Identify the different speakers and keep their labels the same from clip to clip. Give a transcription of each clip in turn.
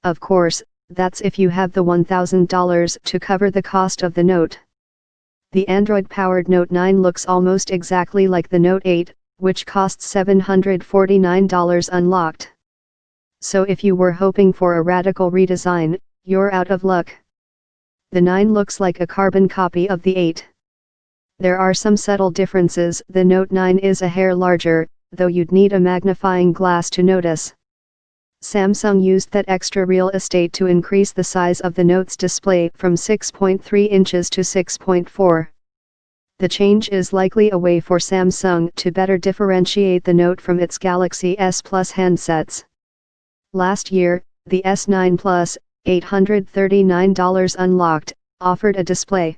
Speaker 1: Of course, that's if you have the $1,000 to cover the cost of the Note. The Android-powered Note 9 looks almost exactly like the Note 8, which costs $749 unlocked. So if you were hoping for a radical redesign, you're out of luck. The 9 looks like a carbon copy of the 8. There are some subtle differences. The Note 9 is a hair larger, though you'd need a magnifying glass to notice. Samsung used that extra real estate to increase the size of the Note's display from 6.3 inches to 6.4. The change is likely a way for Samsung to better differentiate the Note from its Galaxy S Plus handsets. Last year, the S9 Plus, $839 unlocked, offered a display.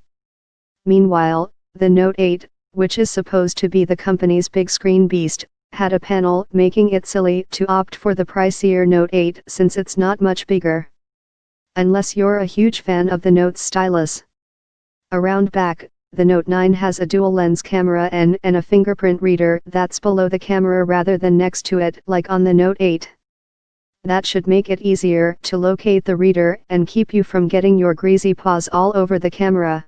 Speaker 1: Meanwhile, the Note 8, which is supposed to be the company's big screen beast, had a panel, making it silly to opt for the pricier Note 8 since it's not much bigger. Unless you're a huge fan of the Note's stylus. Around back, the Note 9 has a dual-lens camera and a fingerprint reader that's below the camera rather than next to it like on the Note 8. That should make it easier to locate the reader and keep you from getting your greasy paws all over the camera.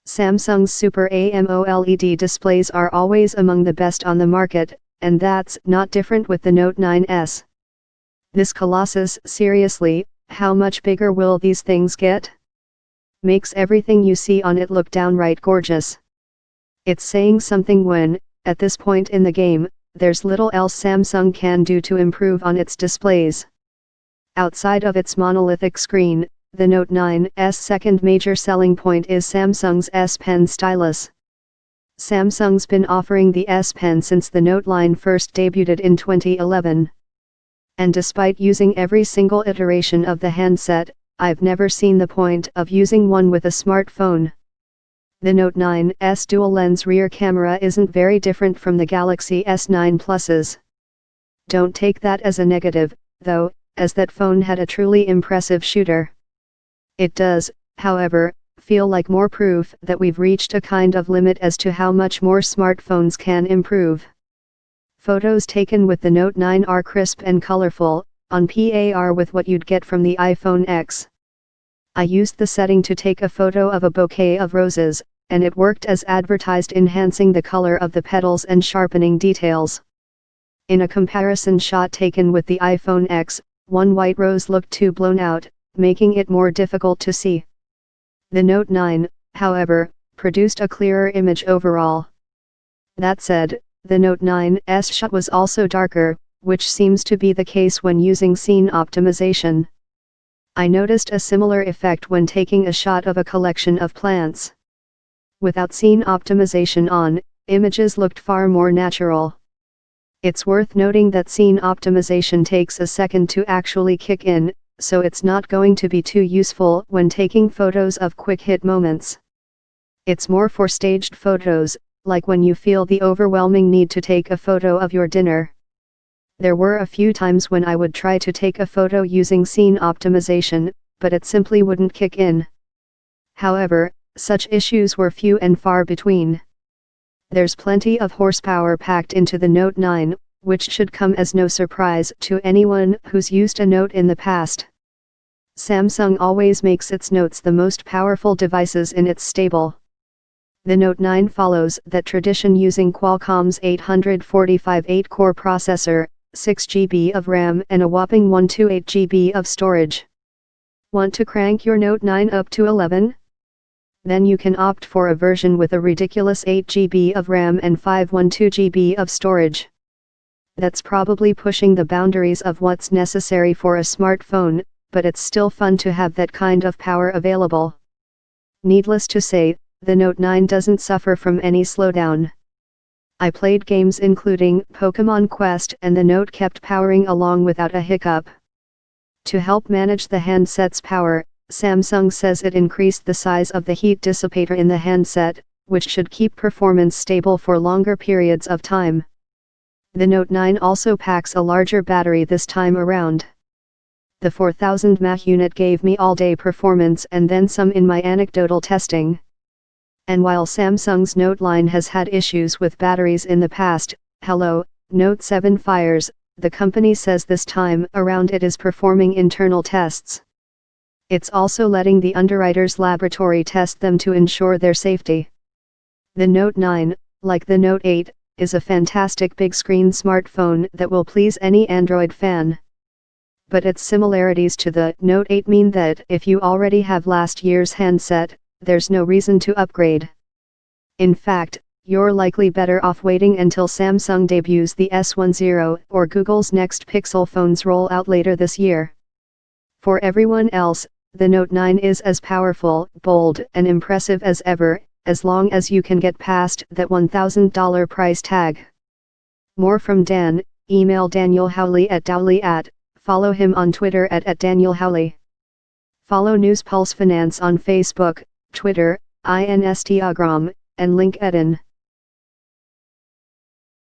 Speaker 1: Samsung's Super AMOLED displays are always among the best on the market, and that's not different with the Note 9s. This Colossus, seriously, how much bigger will these things get? Makes everything you see on it look downright gorgeous. It's saying something when, at this point in the game, there's little else Samsung can do to improve on its displays. Outside of its monolithic screen, the Note 9's second major selling point is Samsung's S Pen stylus. Samsung's been offering the S Pen since the Note line first debuted in 2011. And despite using every single iteration of the handset, I've never seen the point of using one with a smartphone. The Note 9's dual-lens rear camera isn't very different from the Galaxy S9 Plus's. Don't take that as a negative, though, as that phone had a truly impressive shooter. It does, however, feel like more proof that we've reached a kind of limit as to how much more smartphones can improve. Photos taken with the Note 9 are crisp and colorful, on par with what you'd get from the iPhone X. I used the setting to take a photo of a bouquet of roses, and it worked as advertised, enhancing the color of the petals and sharpening details. In a comparison shot taken with the iPhone X, one white rose looked too blown out, making it more difficult to see. The Note 9, however, produced a clearer image overall. That said, the Note 9's shot was also darker, which seems to be the case when using scene optimization. I noticed a similar effect when taking a shot of a collection of plants. Without scene optimization on, images looked far more natural. It's worth noting that scene optimization takes a second to actually kick in, so it's not going to be too useful when taking photos of quick-hit moments. It's more for staged photos, like when you feel the overwhelming need to take a photo of your dinner. There were a few times when I would try to take a photo using scene optimization, but it simply wouldn't kick in. However, such issues were few and far between. There's plenty of horsepower packed into the Note 9, which should come as no surprise to anyone who's used a Note in the past. Samsung always makes its Notes the most powerful devices in its stable. The Note 9 follows that tradition using Qualcomm's 845 8-core processor, 6 GB of RAM and a whopping 128 GB of storage. Want to crank your Note 9 up to 11? Then you can opt for a version with a ridiculous 8 GB of RAM and 512 GB of storage. That's probably pushing the boundaries of what's necessary for a smartphone, but it's still fun to have that kind of power available. Needless to say, the Note 9 doesn't suffer from any slowdown. I played games including Pokémon Quest and the Note kept powering along without a hiccup. To help manage the handset's power, Samsung says it increased the size of the heat dissipator in the handset, which should keep performance stable for longer periods of time. The Note 9 also packs a larger battery this time around. The 4000 mAh unit gave me all-day performance and then some in my anecdotal testing. And while Samsung's Note line has had issues with batteries in the past, hello, Note 7 fires, the company says this time around it is performing internal tests. It's also letting the underwriters' laboratory test them to ensure their safety. The Note 9, like the Note 8, is a fantastic big screen smartphone that will please any Android fan. But its similarities to the Note 8 mean that if you already have last year's handset, there's no reason to upgrade. In fact, you're likely better off waiting until Samsung debuts the S10 or Google's next Pixel phones roll out later this year. For everyone else, the Note 9 is as powerful, bold, and impressive as ever, as long as you can get past that $1,000 price tag. More from Dan. Email Daniel Howley at Dowley@. Follow him on Twitter at Daniel Howley. Follow News Pulse Finance on Facebook, Twitter, Instagram, and LinkedIn.